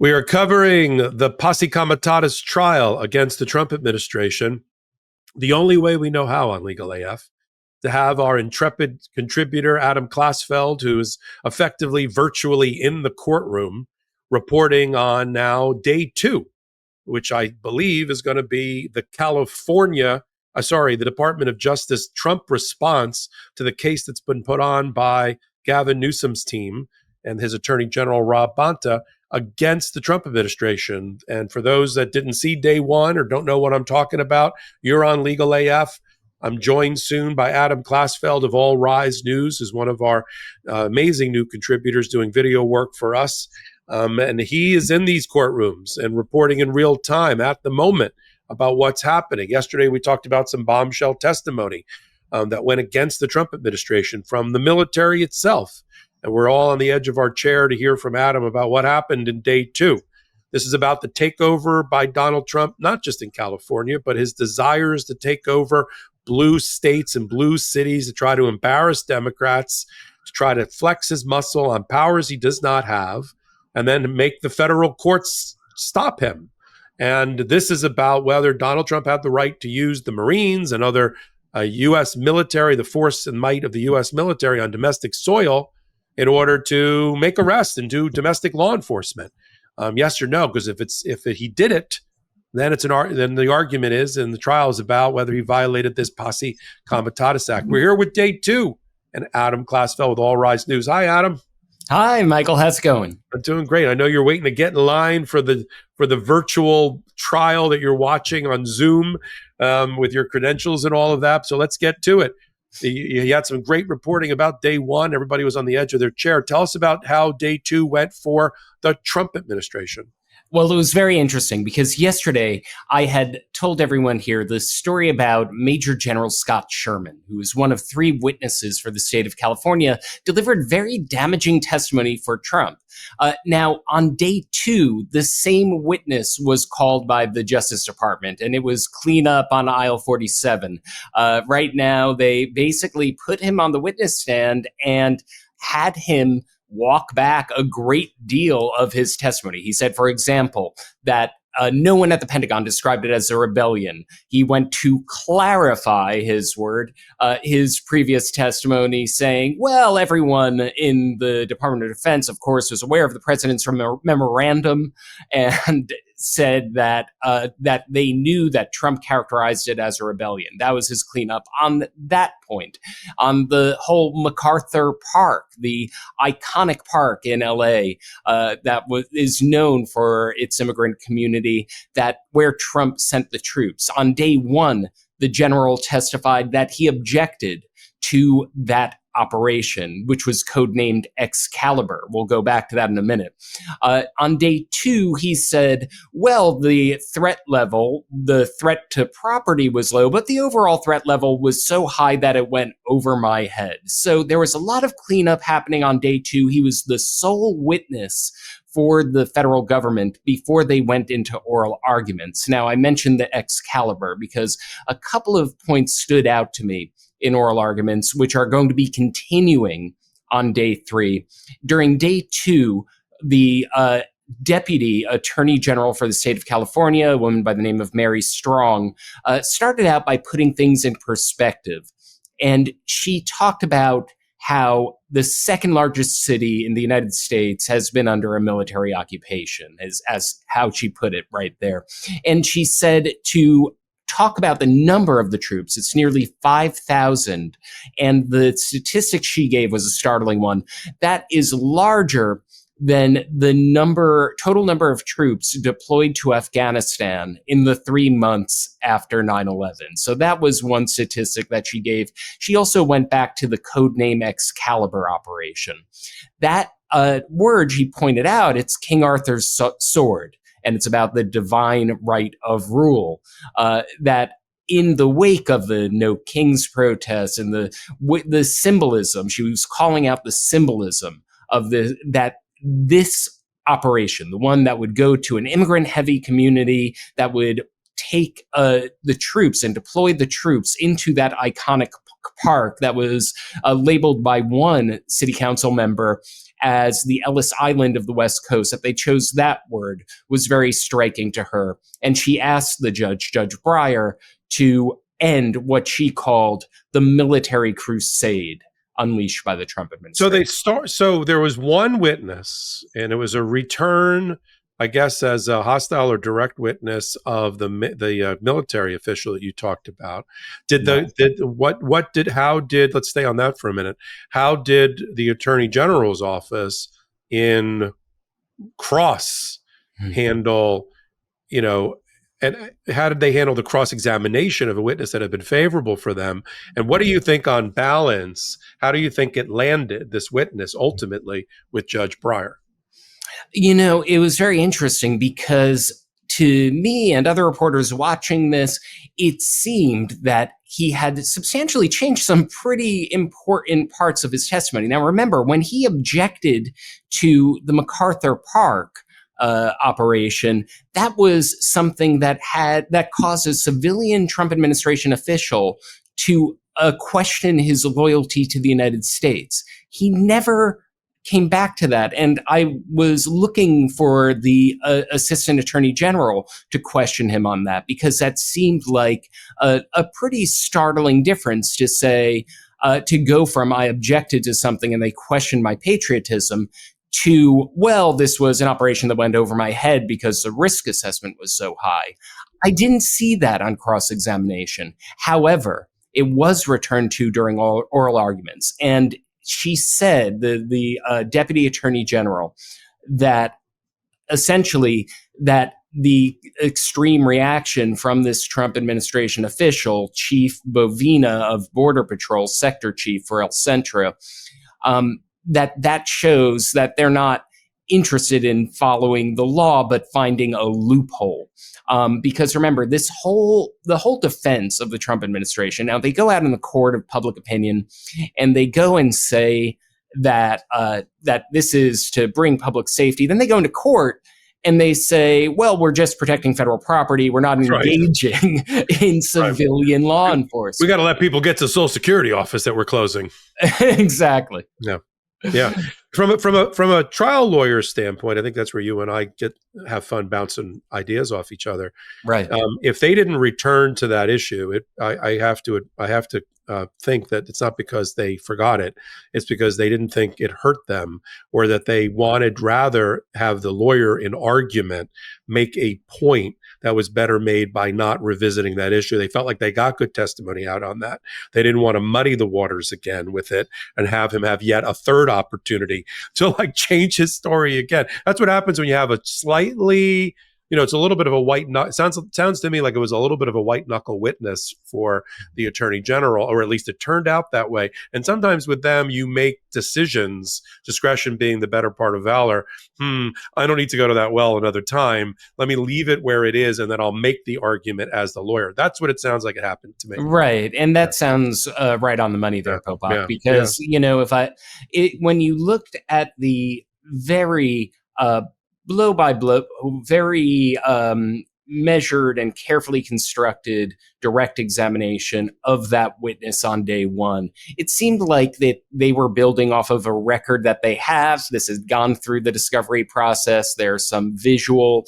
We are covering the Posse Comitatus trial against the Trump administration the only way we know how on Legal AF, to have our intrepid contributor, Adam Klasfeld, who is effectively virtually in the courtroom, reporting on now day 2, which I believe is going to be the the Department of Justice Trump response to the case that's been put on by Gavin Newsom's team and his Attorney General, Rob Bonta, against the Trump administration. And for those that didn't see day 1 or don't know what I'm talking about, you're on Legal AF. I'm joined soon by Adam Klasfeld of All Rise News, who's one of our amazing new contributors doing video work for us. And he is in these courtrooms and reporting in real time at the moment about what's happening. Yesterday, we talked about some bombshell testimony that went against the Trump administration from the military itself. And we're all on the edge of our chair to hear from Adam about what happened in day 2. This is about the takeover by Donald Trump, not just in California, but his desires to take over blue states and blue cities, to try to embarrass Democrats, to try to flex his muscle on powers he does not have, and then make the federal courts stop him. And this is about whether Donald Trump had the right to use the Marines and other U.S. military, the force and might of the U.S. military on domestic soil in order to make arrests and do domestic law enforcement. Yes or no? Because if he did it, then then the argument is, and the trial is about whether he violated this Posse Comitatus Act. We're here with day 2, and Adam Klasfeld with All Rise News. Hi, Adam. Hi, Michael. How's it going? I'm doing great. I know you're waiting to get in line for the virtual trial that you're watching on Zoom with your credentials and all of that. So let's get to it. You had some great reporting about day 1. Everybody was on the edge of their chair. Tell us about how day 2 went for the Trump administration. Well, it was very interesting because yesterday I had told everyone here the story about Major General Scott Sherman, who is one of 3 witnesses for the state of California, delivered very damaging testimony for Trump. Now, on day 2, the same witness was called by the Justice Department, and it was cleanup on aisle 47. Right now, they basically put him on the witness stand and had him walk back a great deal of his testimony. He said, for example, that no one at the Pentagon described it as a rebellion. He went to clarify his previous testimony, saying, well, everyone in the Department of Defense, of course, was aware of the president's memorandum, and said that that they knew that Trump characterized it as a rebellion. That was his cleanup on that point. On the whole MacArthur Park, the iconic park in LA that is known for its immigrant community, that where Trump sent the troops. On day 1, the general testified that he objected to that operation, which was codenamed Excalibur. We'll go back to that in a minute. On day 2, he said, well, the threat to property was low, but the overall threat level was so high that it went over my head. So there was a lot of cleanup happening on day 2. He was the sole witness for the federal government before they went into oral arguments. Now, I mentioned the Excalibur because a couple of points stood out to me in oral arguments, which are going to be continuing on day 3. During day 2, the Deputy Attorney General for the state of California, a woman by the name of Mary Strong, started out by putting things in perspective. And she talked about how the second largest city in the United States has been under a military occupation, as how she put it right there. And she said to talk about the number of the troops, it's nearly 5,000. And the statistic she gave was a startling one. That is larger than the total number of troops deployed to Afghanistan in the 3 months after 9/11. So that was one statistic that she gave. She also went back to the codename Excalibur operation. That word she pointed out, it's King Arthur's sword, and it's about the divine right of rule, that in the wake of the No Kings protests and the symbolism, she was calling out the symbolism of this operation, the one that would go to an immigrant-heavy community, that would take the troops and deploy the troops into that iconic park that was labeled by one city council member as the Ellis Island of the West Coast, that they chose that word, was very striking to her. And she asked the judge, Judge Breyer, to end what she called the military crusade unleashed by the Trump administration. So there was one witness, and it was a return, I guess, as a hostile or direct witness of the military official that you talked about. Let's stay on that for a minute. How did the Attorney General's office in Cross handle, and how did they handle the cross-examination of a witness that had been favorable for them? And what do you think on balance? How do you think it landed, this witness, ultimately with Judge Breyer? It was very interesting because to me and other reporters watching this, it seemed that he had substantially changed some pretty important parts of his testimony. Now, remember, when he objected to the MacArthur Park operation, that was something that caused a civilian Trump administration official to question his loyalty to the United States. He never came back to that. And I was looking for the Assistant Attorney General to question him on that, because that seemed like a pretty startling difference to say, to go from I objected to something and they questioned my patriotism to, well, this was an operation that went over my head because the risk assessment was so high. I didn't see that on cross-examination. However, it was returned to during oral arguments. And she said, the Deputy Attorney General, that essentially that the extreme reaction from this Trump administration official, Chief Bovina of Border Patrol, Sector Chief for El Centro, that shows that they're not interested in following the law, but finding a loophole. Because remember, the whole defense of the Trump administration, now they go out in the court of public opinion and they go and say that this is to bring public safety. Then they go into court and they say, well, we're just protecting federal property. We're not engaging in civilian law enforcement. We got to let people get to the Social Security office that we're closing. Exactly. Yeah. From a trial lawyer standpoint, I think that's where you and I have fun bouncing ideas off each other. Right. If they didn't return to that issue, I have to think that it's not because they forgot it. It's because they didn't think it hurt them, or that they wanted rather have the lawyer in argument make a point that was better made by not revisiting that issue. They felt like they got good testimony out on that. They didn't want to muddy the waters again with it and have him have yet a third opportunity to change his story again. That's what happens when you have a slightly, it's a little bit of a white knuckle. Sounds to me like it was a little bit of a white knuckle witness for the Attorney General, or at least it turned out that way. And sometimes with them, you make decisions, discretion being the better part of valor. I don't need to go to that well another time. Let me leave it where it is, and then I'll make the argument as the lawyer. That's what it sounds like it happened to me. Right. And that sounds right on the money there, Popok, because, when you looked at the very blow by blow, very measured and carefully constructed direct examination of that witness on day one, it seemed like that they were building off of a record that they have. This has gone through the discovery process. There are some visual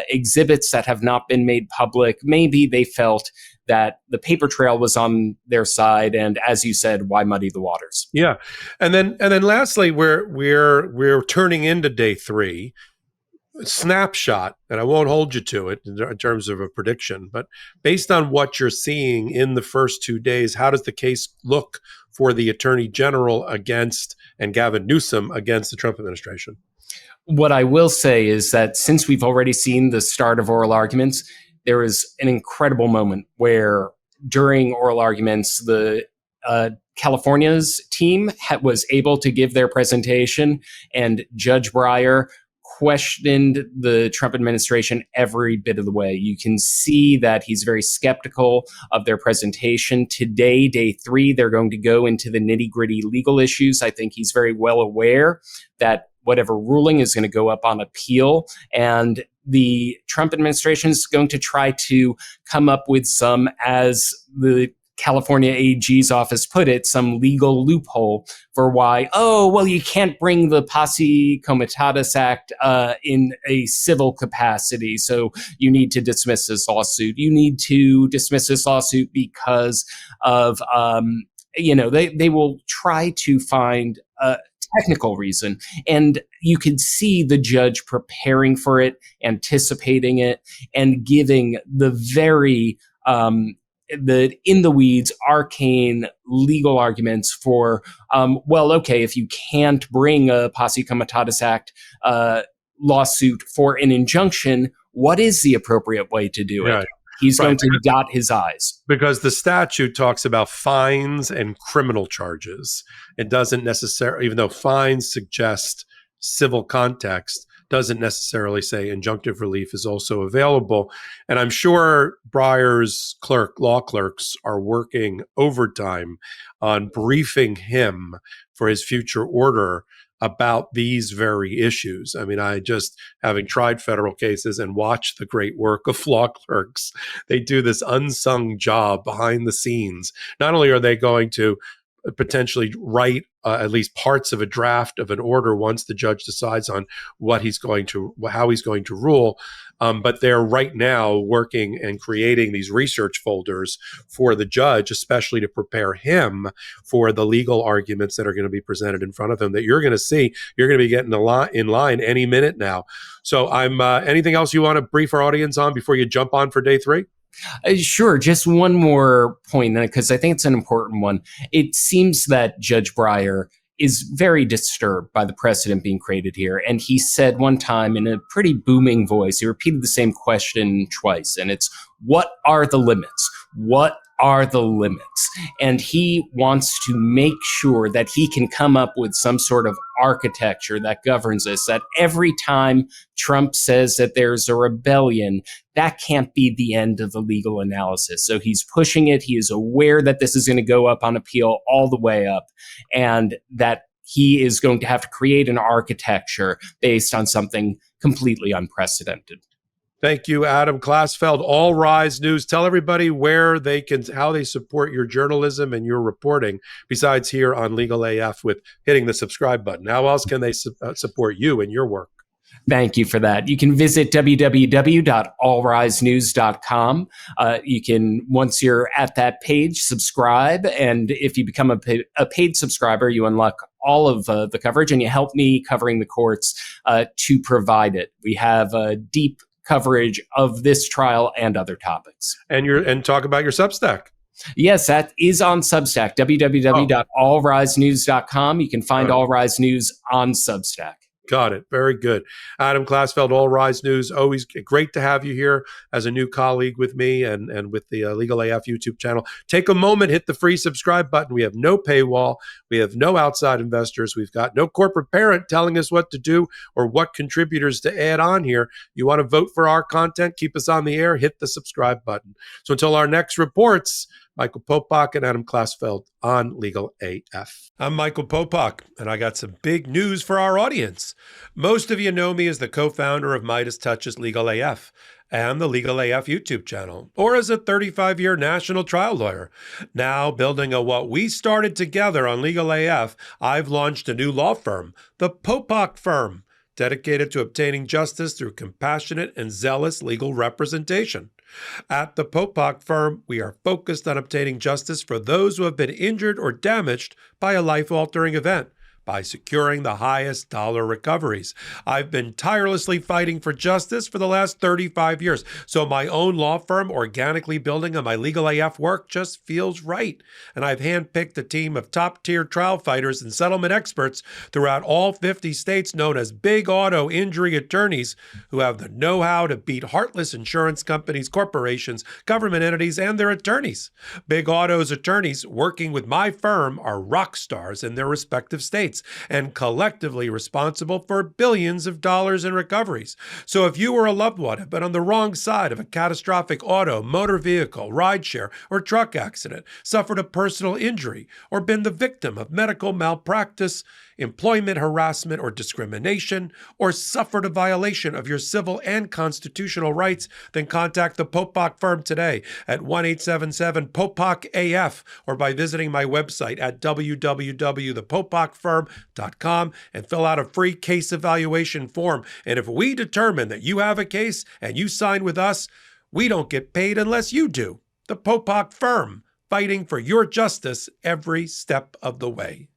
exhibits that have not been made public. Maybe they felt that the paper trail was on their side, and as you said, why muddy the waters? Yeah, and then lastly, we're turning into day three. Snapshot, and I won't hold you to it in terms of a prediction, but based on what you're seeing in the first 2 days, how does the case look for the Attorney General and Gavin Newsom against the Trump administration? What I will say is that since we've already seen the start of oral arguments, there is an incredible moment where during oral arguments, the California's team was able to give their presentation, and Judge Breyer questioned the Trump administration every bit of the way. You can see that he's very skeptical of their presentation. Today, day three, they're going to go into the nitty-gritty legal issues. I think he's very well aware that whatever ruling is going to go up on appeal, and the Trump administration is going to try to come up with some, as the California AG's office put it, some legal loophole for why, oh, well, you can't bring the Posse Comitatus Act in a civil capacity, so you need to dismiss this lawsuit. You need to dismiss this lawsuit because of, they will try to find a technical reason. And you could see the judge preparing for it, anticipating it, and giving the very the in the weeds, arcane legal arguments for, okay, if you can't bring a Posse Comitatus Act lawsuit for an injunction, what is the appropriate way to do it? He's going to dot his I's. Because the statute talks about fines and criminal charges. It doesn't necessarily, even though fines suggest civil context, doesn't necessarily say injunctive relief is also available. And I'm sure Breyer's law clerks are working overtime on briefing him for his future order about these very issues. I mean, having tried federal cases and watched the great work of law clerks, they do this unsung job behind the scenes. Not only are they going to potentially write at least parts of a draft of an order once the judge decides on how he's going to rule. But they're right now working and creating these research folders for the judge, especially to prepare him for the legal arguments that are going to be presented in front of him that you're going to see. You're going to be getting in line any minute now. So anything else you want to brief our audience on before you jump on for day 3? Sure. Just one more point, because I think it's an important one. It seems that Judge Breyer is very disturbed by the precedent being created here. And he said one time in a pretty booming voice, he repeated the same question twice, and it's, what are the limits? What are the limits? And he wants to make sure that he can come up with some sort of architecture that governs this, that every time Trump says that there's a rebellion, that can't be the end of the legal analysis. So he's pushing it. He is aware that this is going to go up on appeal all the way up, and that he is going to have to create an architecture based on something completely unprecedented. Thank you, Adam Klasfeld. All Rise News. Tell everybody how they support your journalism and your reporting, besides here on Legal AF with hitting the subscribe button. How else can they support you and your work? Thank you for that. You can visit www.allrisenews.com. You can, once you're at that page, subscribe. And if you become a paid subscriber, you unlock all of the coverage, and you help me covering the courts to provide it. We have a deep coverage of this trial and other topics. And talk about your Substack. Yes, that is on Substack, www.allrisenews.com. You can find All Rise News on Substack. Got it. Very good. Adam Klasfeld, All Rise News. Always great to have you here as a new colleague with me and with the Legal AF YouTube channel. Take a moment, hit the free subscribe button. We have no paywall. We have no outside investors. We've got no corporate parent telling us what to do or what contributors to add on here. You want to vote for our content, keep us on the air, hit the subscribe button. So until our next reports, Michael Popok and Adam Klasfeld on Legal AF. I'm Michael Popok, and I got some big news for our audience. Most of you know me as the co-founder of Midas Touch's Legal AF and the Legal AF YouTube channel, or as a 35-year national trial lawyer. Now, building on what we started together on Legal AF, I've launched a new law firm, the Popok Firm, dedicated to obtaining justice through compassionate and zealous legal representation. At the Popok Firm, we are focused on obtaining justice for those who have been injured or damaged by a life-altering event by securing the highest dollar recoveries. I've been tirelessly fighting for justice for the last 35 years, so my own law firm organically building on my Legal AF work just feels right. And I've handpicked a team of top-tier trial fighters and settlement experts throughout all 50 states known as big auto injury attorneys who have the know-how to beat heartless insurance companies, corporations, government entities, and their attorneys. Big Auto's attorneys working with my firm are rock stars in their respective states and collectively responsible for billions of dollars in recoveries. So if you or a loved one have been on the wrong side of a catastrophic auto, motor vehicle, rideshare, or truck accident, suffered a personal injury, or been the victim of medical malpractice, employment harassment or discrimination, or suffered a violation of your civil and constitutional rights, then contact the Popok firm today at 1-877-POPOK-AF or by visiting my website at www.thepopokfirm.com and fill out a free case evaluation form. And if we determine that you have a case and you sign with us, we don't get paid unless you do. The Popok firm, fighting for your justice every step of the way.